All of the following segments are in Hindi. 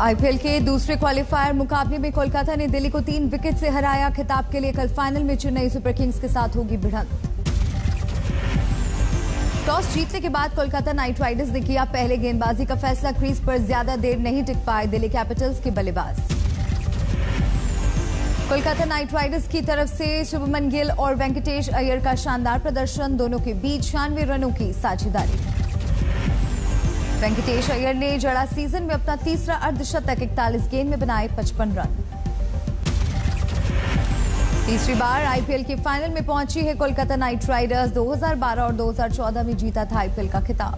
आईपीएल के दूसरे क्वालिफायर मुकाबले में कोलकाता ने दिल्ली को 3 विकेट से हराया। खिताब के लिए कल फाइनल में चेन्नई सुपर किंग्स के साथ होगी भिड़ंत। टॉस जीतने के बाद कोलकाता नाइट राइडर्स ने किया पहले गेंदबाजी का फैसला। क्रीज पर ज्यादा देर नहीं टिक पाए दिल्ली कैपिटल्स के बल्लेबाज। कोलकाता नाइट राइडर्स की तरफ से शुभमन गिल और वेंकटेश अय्यर का शानदार प्रदर्शन। दोनों के बीच 96 रनों की साझेदारी। वेंकटेश अय्यर ने जड़ा सीजन में अपना तीसरा अर्धशतक। 41 गेंद में बनाए 55 रन। तीसरी बार आईपीएल के फाइनल में पहुंची है कोलकाता नाइट राइडर्स। 2012 और 2014 में जीता था आईपीएल का खिताब।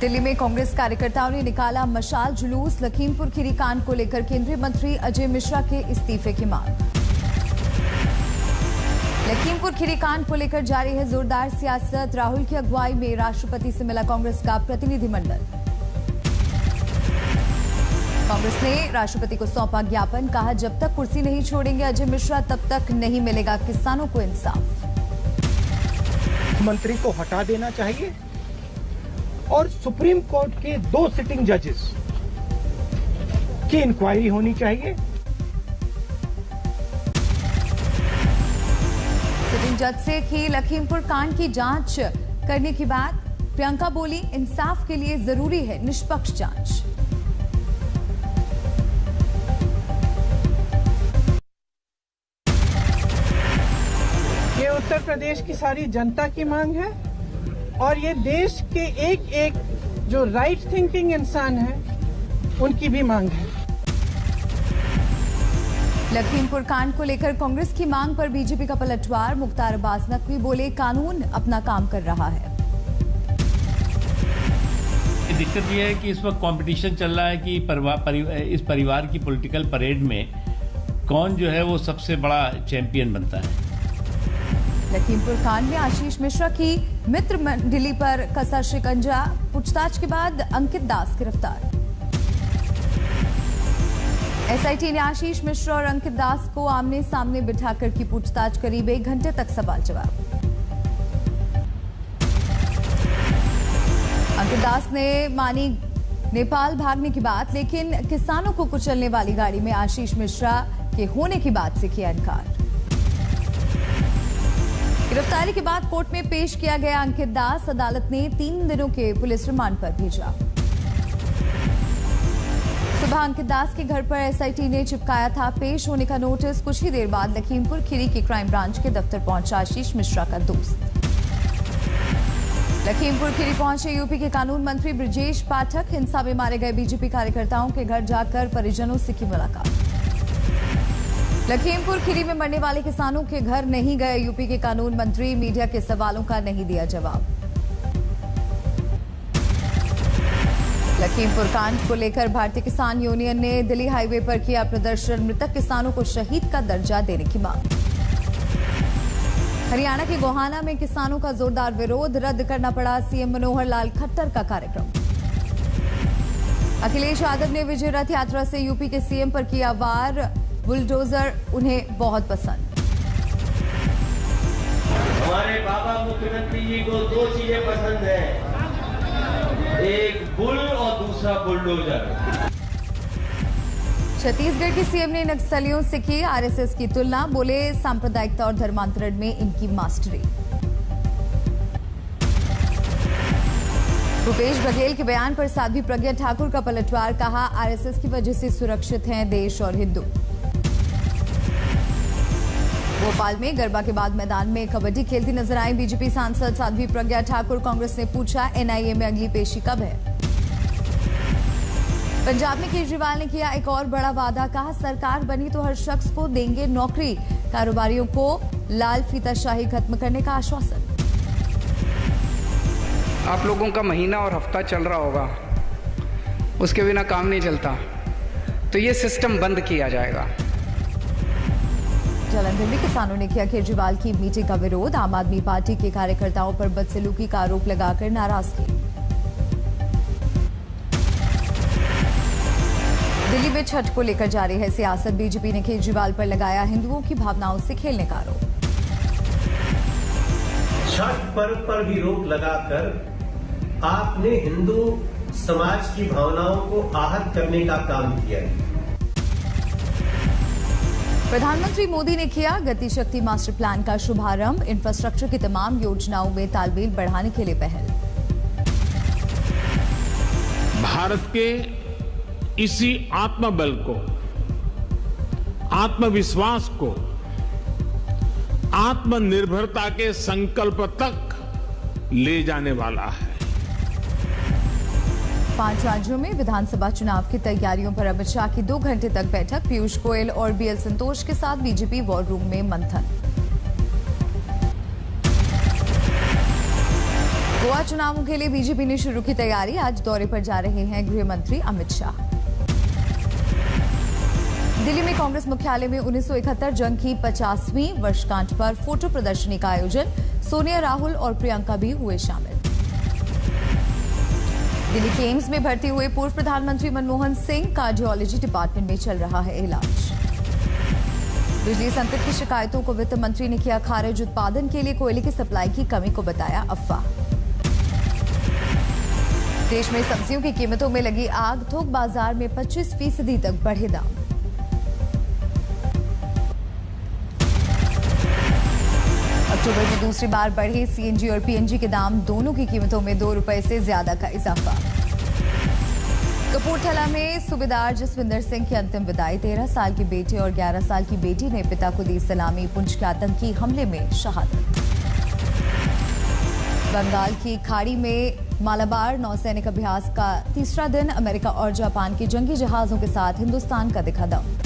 दिल्ली में कांग्रेस कार्यकर्ताओं ने निकाला मशाल जुलूस। लखीमपुर खीरी कांड को लेकर केंद्रीय मंत्री अजय मिश्रा के इस्तीफे की मांग। लखीमपुर खीरी कांड को लेकर जारी है जोरदार सियासत। राहुल की अगुवाई में राष्ट्रपति से मिला कांग्रेस का प्रतिनिधिमंडल। कांग्रेस ने राष्ट्रपति को सौंपा ज्ञापन। कहा जब तक कुर्सी नहीं छोड़ेंगे अजय मिश्रा तब तक नहीं मिलेगा किसानों को इंसाफ। मंत्री को हटा देना चाहिए और सुप्रीम कोर्ट के 2 सिटिंग जजेस की इंक्वायरी होनी चाहिए। सिटिंग जज से की लखीमपुर कांड की जांच करने की बात। प्रियंका बोली इंसाफ के लिए जरूरी है निष्पक्ष जांच। ये उत्तर प्रदेश की सारी जनता की मांग है और ये देश के एक एक जो राइट थिंकिंग इंसान है उनकी भी मांग है। लखीमपुर कांड को लेकर कांग्रेस की मांग पर बीजेपी का पलटवार। मुख्तार अब्बास नकवी बोले कानून अपना काम कर रहा है। दिक्कत यह है कि इस वक्त कंपटीशन चल रहा है कि इस परिवार की पॉलिटिकल परेड में कौन जो है वो सबसे बड़ा चैंपियन बनता है। लखीमपुर कांड में आशीष मिश्रा की मित्र मंडली पर कसा शिकंजा। पूछताछ के बाद अंकित दास गिरफ्तार। एसआईटी ने आशीष मिश्रा और अंकित दास को आमने सामने बिठाकर की पूछताछ। करीब 1 घंटे तक सवाल जवाब। अंकित दास ने मानी नेपाल भागने की बात, लेकिन किसानों को कुचलने वाली गाड़ी में आशीष मिश्रा के होने की बात से किया इनकार। गिरफ्तारी के बाद कोर्ट में पेश किया गया अंकित दास। अदालत ने 3 दिनों के पुलिस रिमांड पर भेजा। सुबह अंकित दास के घर पर एसआईटी ने चिपकाया था पेश होने का नोटिस। कुछ ही देर बाद लखीमपुर खीरी की क्राइम ब्रांच के दफ्तर पहुंचा आशीष मिश्रा का दोस्त। लखीमपुर खीरी पहुंचे यूपी के कानून मंत्री ब्रजेश पाठक। हिंसा में मारे गए बीजेपी कार्यकर्ताओं के घर जाकर परिजनों से की मुलाकात। लखीमपुर खीरी में मरने वाले किसानों के घर नहीं गए यूपी के कानून मंत्री। मीडिया के सवालों का नहीं दिया जवाब। लखीमपुर कांड को लेकर भारतीय किसान यूनियन ने दिल्ली हाईवे पर किया प्रदर्शन। मृतक किसानों को शहीद का दर्जा देने की मांग। हरियाणा के गोहाना में किसानों का जोरदार विरोध। रद्द करना पड़ा सीएम मनोहर लाल खट्टर का कार्यक्रम। अखिलेश यादव ने विजय रथ यात्रा से यूपी के सीएम पर किया वार। बुलडोजर उन्हें बहुत पसंद। हमारे बाबा मुख्यमंत्री जी को 2 चीजें पसंद है, एक बुल और दूसरा बुलडोजर। छत्तीसगढ़ के सीएम ने नक्सलियों से की आरएसएस की तुलना। बोले सांप्रदायिकता और धर्मांतरण में इनकी मास्टरी। भूपेश बघेल के बयान पर साध्वी प्रज्ञा ठाकुर का पलटवार। कहा आरएसएस की वजह से सुरक्षित हैं देश और हिंदू। भोपाल में गरबा के बाद मैदान में कबड्डी खेलती नजर आई बीजेपी सांसद साध्वी प्रज्ञा ठाकुर। कांग्रेस ने पूछा एनआईए में अगली पेशी कब है। पंजाब में केजरीवाल ने किया एक और बड़ा वादा। कहा सरकार बनी तो हर शख्स को देंगे नौकरी। कारोबारियों को लाल फीताशाही खत्म करने का आश्वासन। आप लोगों का महीना और हफ्ता चल रहा होगा, उसके बिना काम नहीं चलता, तो ये सिस्टम बंद किया जाएगा। जालंधर में किसानों ने किया केजरीवाल की मीटिंग का विरोध। आम आदमी पार्टी के कार्यकर्ताओं पर बदसलूकी का आरोप लगाकर नाराजगी। दिल्ली में छठ को लेकर जारी है सियासत। बीजेपी ने केजरीवाल पर लगाया हिंदुओं की भावनाओं से खेलने का आरोप। छठ पर्व पर भी रोक लगाकर आपने हिंदू समाज की भावनाओं को आहत करने का काम किया है। प्रधानमंत्री मोदी ने किया गति शक्ति मास्टर प्लान का शुभारंभ। इंफ्रास्ट्रक्चर की तमाम योजनाओं में तालमेल बढ़ाने के लिए पहल। भारत के इसी आत्मबल को, आत्मविश्वास को आत्मनिर्भरता के संकल्प तक ले जाने वाला है। 5 राज्यों में विधानसभा चुनाव की तैयारियों पर अमित शाह की 2 घंटे तक बैठक। पीयूष गोयल और बीएल संतोष के साथ बीजेपी वॉर रूम में मंथन। गोवा चुनावों के लिए बीजेपी ने शुरू की तैयारी। आज दौरे पर जा रहे हैं गृह मंत्री अमित शाह। दिल्ली में कांग्रेस मुख्यालय में 1971 जंग की 50वीं वर्षगांठ पर फोटो प्रदर्शनी का आयोजन। सोनिया, राहुल और प्रियंका भी हुए शामिल। दिल्ली के एम्स में भर्ती हुए पूर्व प्रधानमंत्री मनमोहन सिंह। कार्डियोलॉजी डिपार्टमेंट में चल रहा है इलाज। बिजली संकट की शिकायतों को वित्त मंत्री ने किया खारिज। उत्पादन के लिए कोयले की सप्लाई की कमी को बताया अफवाह। देश में सब्जियों की कीमतों में लगी आग। थोक बाजार में 25% तक बढ़े दाम। अक्टूबर में दूसरी बार बढ़े सीएनजी और पीएनजी के दाम। दोनों की कीमतों में 2 रुपए से ज्यादा का इजाफा। कपूरथला में सूबेदार जसविंदर सिंह की अंतिम विदाई। 13 साल के बेटे और 11 साल की बेटी ने पिता को दी सलामी। पुंछ के आतंकी हमले में शहादत। बंगाल की खाड़ी में मालाबार नौसैनिक अभ्यास का तीसरा दिन। अमेरिका और जापान के जंगी जहाजों के साथ हिंदुस्तान का दिखा दम।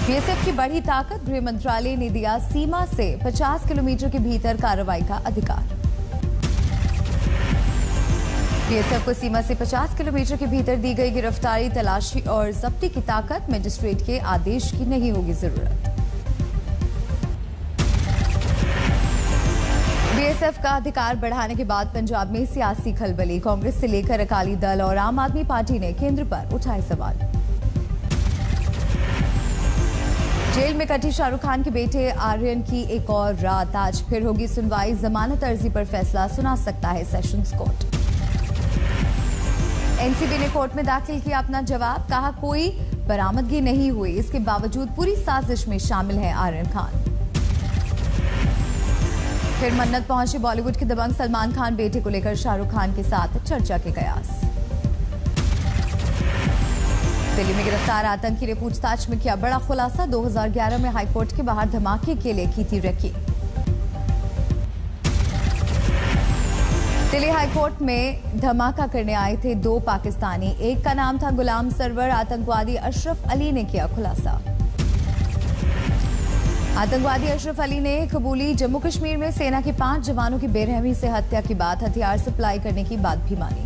बीएसएफ की बढ़ी ताकत। गृह मंत्रालय ने दिया सीमा से 50 किलोमीटर के भीतर कार्रवाई का अधिकार। बीएसएफ को सीमा से 50 किलोमीटर के भीतर दी गई गिरफ्तारी, तलाशी और जब्ती की ताकत। मजिस्ट्रेट के आदेश की नहीं होगी जरूरत। बीएसएफ का अधिकार बढ़ाने के बाद पंजाब में सियासी खलबली। कांग्रेस से लेकर अकाली दल और आम आदमी पार्टी ने केंद्र पर उठाए सवाल। जेल में कटी शाहरुख खान के बेटे आर्यन की एक और रात। आज फिर होगी सुनवाई। जमानत अर्जी पर फैसला सुना सकता है सेशंस कोर्ट। एनसीबी ने कोर्ट में दाखिल किया अपना जवाब। कहा कोई बरामदगी नहीं हुई, इसके बावजूद पूरी साजिश में शामिल है आर्यन खान। फिर मन्नत पहुंचे बॉलीवुड के दबंग सलमान खान। बेटे को लेकर शाहरुख खान के साथ चर्चा के कयास। दिल्ली में गिरफ्तार आतंकी ने पूछताछ में किया बड़ा खुलासा। 2011 में हाईकोर्ट के बाहर धमाके के लिए की थी रेकी। दिल्ली हाईकोर्ट में धमाका करने आए थे 2 पाकिस्तानी। एक का नाम था गुलाम सरवर। आतंकवादी अशरफ अली ने किया खुलासा। आतंकवादी अशरफ अली ने कबूली। जम्मू कश्मीर में सेना के 5 जवानों की बेरहमी से हत्या की बात। हथियार सप्लाई करने की बात भी मानी।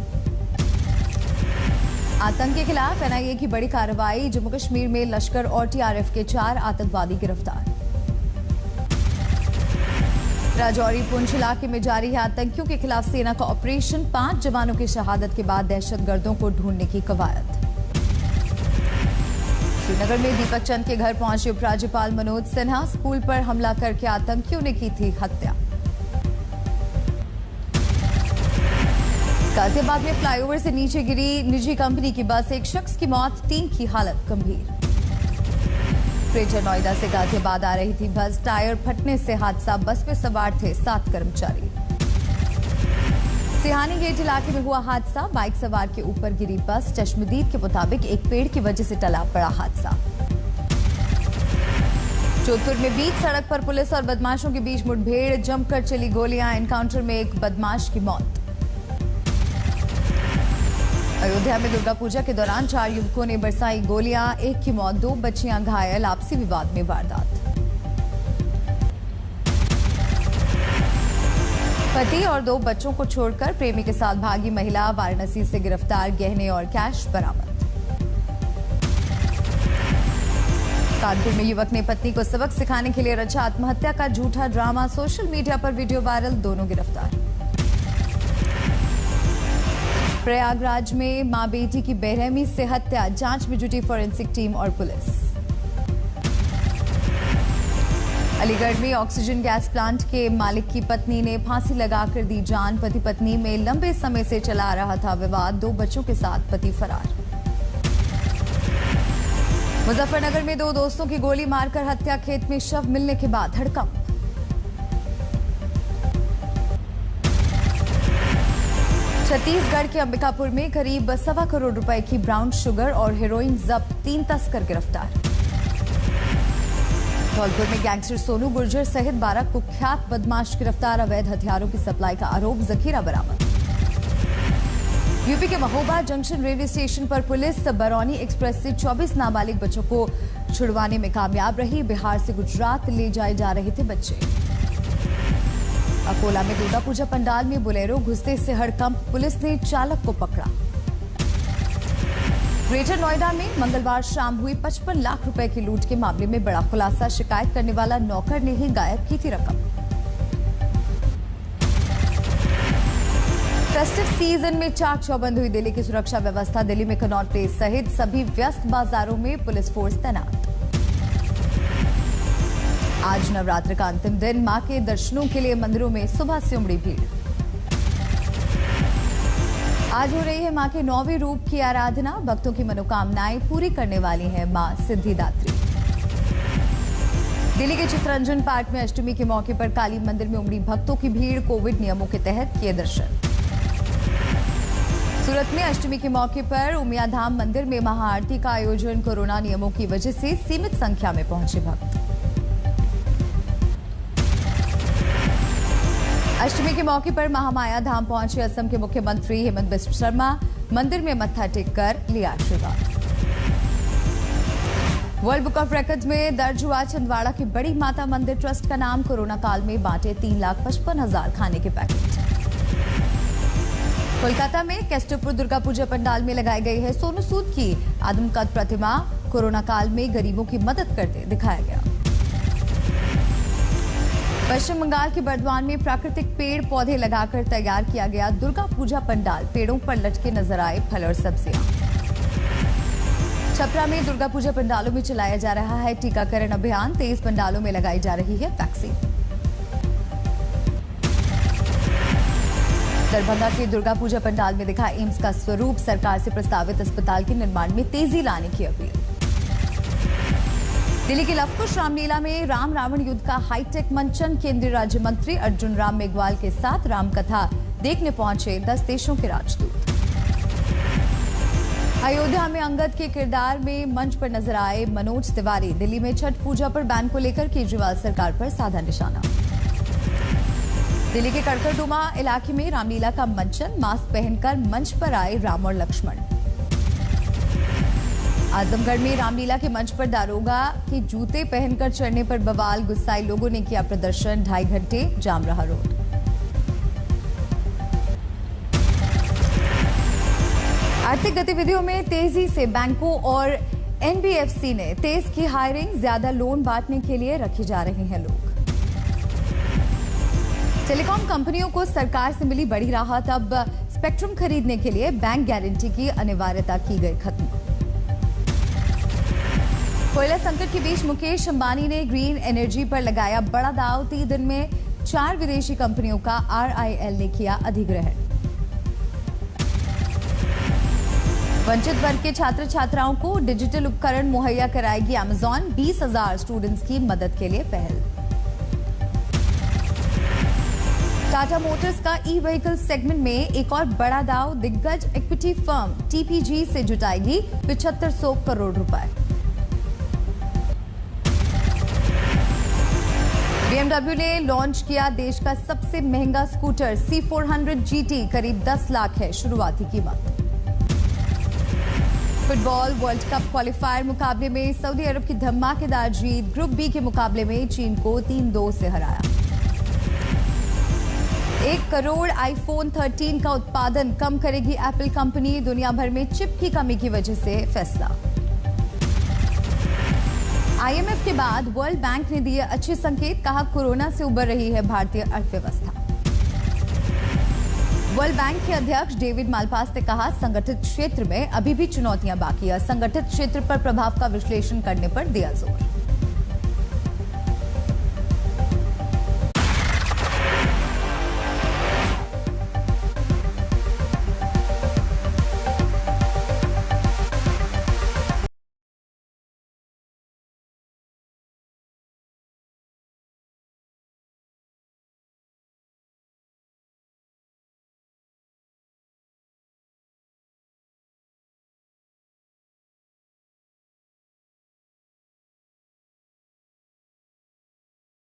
आतंक के खिलाफ एनआईए की बड़ी कार्रवाई। जम्मू कश्मीर में लश्कर और टीआरएफ के 4 आतंकवादी गिरफ्तार। राजौरी पुंछ इलाके में जारी है आतंकियों के खिलाफ सेना का ऑपरेशन। 5 जवानों की शहादत के बाद दहशतगर्दों को ढूंढने की कवायद। श्रीनगर में दीपक चंद के घर पहुंचे उपराज्यपाल मनोज सिन्हा। स्कूल पर हमला करके आतंकियों ने की थी हत्या। गाजियाबाद में फ्लाईओवर से नीचे गिरी निजी कंपनी की बस। 1 शख्स की मौत, 3 की हालत गंभीर। ग्रेटर नोएडा से गाजियाबाद आ रही थी बस। टायर फटने से हादसा। बस में सवार थे 7 कर्मचारी। सिहानी गेट इलाके में हुआ हादसा। बाइक सवार के ऊपर गिरी बस। चश्मदीद के मुताबिक एक पेड़ की वजह से टला बड़ा हादसा। जोधपुर में बीच सड़क पर पुलिस और बदमाशों के बीच मुठभेड़। जमकर चली गोलियां। एनकाउंटर में एक बदमाश की मौत। अयोध्या में दुर्गा पूजा के दौरान 4 युवकों ने बरसाई गोलियां। 1 की मौत, 2 बच्चियां घायल। आपसी विवाद में वारदात। पति और 2 बच्चों को छोड़कर प्रेमी के साथ भागी महिला। वाराणसी से गिरफ्तार। गहने और कैश बरामद। कानपुर में युवक ने पत्नी को सबक सिखाने के लिए रचा आत्महत्या का झूठा ड्रामा। सोशल मीडिया पर वीडियो वायरल। दोनों गिरफ्तार। प्रयागराज में मां बेटी की बेरहमी से हत्या। जांच में जुटी फोरेंसिक टीम और पुलिस। अलीगढ़ में ऑक्सीजन गैस प्लांट के मालिक की पत्नी ने फांसी लगाकर दी जान। पति पत्नी में लंबे समय से चला आ रहा था विवाद। 2 बच्चों के साथ पति फरार। मुजफ्फरनगर में 2 दोस्तों की गोली मारकर हत्या। खेत में शव मिलने के बाद हड़कंप। छत्तीसगढ़ के अंबिकापुर में करीब 1.25 करोड़ रुपए की ब्राउन शुगर और हेरोइन जब्त। 3 तस्कर गिरफ्तार। धौलपुर में गैंगस्टर सोनू गुर्जर सहित 12 कुख्यात बदमाश गिरफ्तार। अवैध हथियारों की सप्लाई का आरोप। जखीरा बरामद। यूपी के महोबा जंक्शन रेलवे स्टेशन पर पुलिस बरौनी एक्सप्रेस से 24 नाबालिग बच्चों को छुड़वाने में कामयाब रही। बिहार से गुजरात ले जाए जा रहे थे बच्चे। अकोला में दुर्गा पूजा पंडाल में बोलेरो घुसने से हड़कंप। पुलिस ने चालक को पकड़ा। ग्रेटर नोएडा में मंगलवार शाम हुई 55 लाख रुपए की लूट के मामले में बड़ा खुलासा। शिकायत करने वाला नौकर ने ही गायब की थी रकम। फेस्टिव सीजन में चाक चौबंद हुई दिल्ली की सुरक्षा व्यवस्था। दिल्ली में कनॉट प्लेस सहित सभी व्यस्त बाजारों में पुलिस फोर्स तैनात। आज नवरात्र का अंतिम दिन। मां के दर्शनों के लिए मंदिरों में सुबह से उमड़ी भीड़। आज हो रही है मां के 9वें रूप की आराधना। भक्तों की मनोकामनाएं पूरी करने वाली है मां सिद्धिदात्री। दिल्ली के चित्तरंजन पार्क में अष्टमी के मौके पर काली मंदिर में उमड़ी भक्तों की भीड़। कोविड नियमों के तहत किए दर्शन। सूरत में अष्टमी के मौके पर उमिया धाम मंदिर में महाआरती का आयोजन। कोरोना नियमों की वजह से सीमित संख्या में पहुंचे भक्त। अष्टमी के मौके पर महामाया धाम पहुंचे असम के मुख्यमंत्री हेमंत बिस्व शर्मा। मंदिर में मत्था टेककर लिया आशीर्वाद। वर्ल्ड बुक ऑफ रिकॉर्ड्स में दर्ज हुआ छिंदवाड़ा की बड़ी माता मंदिर ट्रस्ट का नाम। कोरोना काल में बांटे 3,55,000 खाने के पैकेट। कोलकाता में केस्टरपुर दुर्गा पूजा पंडाल में लगाई गई है सोनू सूद की आदमकद प्रतिमा। कोरोना काल में गरीबों की मदद करते दिखाया गया। पश्चिम बंगाल के बर्दवान में प्राकृतिक पेड़ पौधे लगाकर तैयार किया गया दुर्गा पूजा पंडाल। पेड़ों पर लटके नजर आए फल और सब्जियां। छपरा में दुर्गा पूजा पंडालों में चलाया जा रहा है टीकाकरण अभियान। 23 पंडालों में लगाई जा रही है वैक्सीन। दरभंगा के दुर्गा पूजा पंडाल में दिखा एम्स का स्वरूप। सरकार से प्रस्तावित अस्पताल के निर्माण में तेजी लाने की अपील। दिल्ली के लवकुश रामलीला में राम रावण युद्ध का हाईटेक मंचन। केंद्रीय राज्य मंत्री अर्जुन राम मेघवाल के साथ रामकथा देखने पहुंचे 10 देशों के राजदूत। अयोध्या में अंगद के किरदार में मंच पर नजर आए मनोज तिवारी। दिल्ली में छठ पूजा पर बैन को लेकर केजरीवाल सरकार पर साधा निशाना। दिल्ली के कड़कड़डुमा इलाके में रामलीला का मंचन। मास्क पहनकर मंच पर आए राम और लक्ष्मण। आजमगढ़ में रामलीला के मंच पर दारोगा के जूते पहनकर चढ़ने पर बवाल। गुस्साए लोगों ने किया प्रदर्शन। 2.5 घंटे जाम रहा रोड। आर्थिक गतिविधियों में तेजी से बैंकों और एनबीएफसी ने तेज की हायरिंग। ज्यादा लोन बांटने के लिए रखे जा रहे हैं लोग। टेलीकॉम कंपनियों को सरकार से मिली बड़ी राहत। अब स्पेक्ट्रम खरीदने के लिए बैंक गारंटी की अनिवार्यता की गई खत्म। कोयला संकट के बीच मुकेश अंबानी ने ग्रीन एनर्जी पर लगाया बड़ा दांव। 3 दिन में 4 विदेशी कंपनियों का RIL ने किया अधिग्रहण। वंचित वर्ग के छात्र छात्राओं को डिजिटल उपकरण मुहैया कराएगी अमेजॉन। 20,000 स्टूडेंट्स की मदद के लिए पहल। टाटा मोटर्स का ई-व्हीकल सेगमेंट में एक और बड़ा दांव। दिग्गज इक्विटी फर्म TPG से जुटाएगी 7500 करोड़ रुपए। BMW ने लॉन्च किया देश का सबसे महंगा स्कूटर C400 GT। करीब 10 लाख है शुरुआती कीमत। फुटबॉल वर्ल्ड कप क्वालिफायर मुकाबले में सऊदी अरब की धमाकेदार जीत। ग्रुप बी के मुकाबले में चीन को 3-2 से हराया। 1 करोड़ iPhone 13 का उत्पादन कम करेगी एप्पल कंपनी। दुनिया भर में चिप की कमी की वजह से फैसला। IMF के बाद वर्ल्ड बैंक ने दिए अच्छे संकेत। कहा कोरोना से उबर रही है भारतीय अर्थव्यवस्था। वर्ल्ड बैंक के अध्यक्ष डेविड मालपास ने कहा संगठित क्षेत्र में अभी भी चुनौतियां बाकी है। संगठित क्षेत्र पर प्रभाव का विश्लेषण करने पर दिया जोर।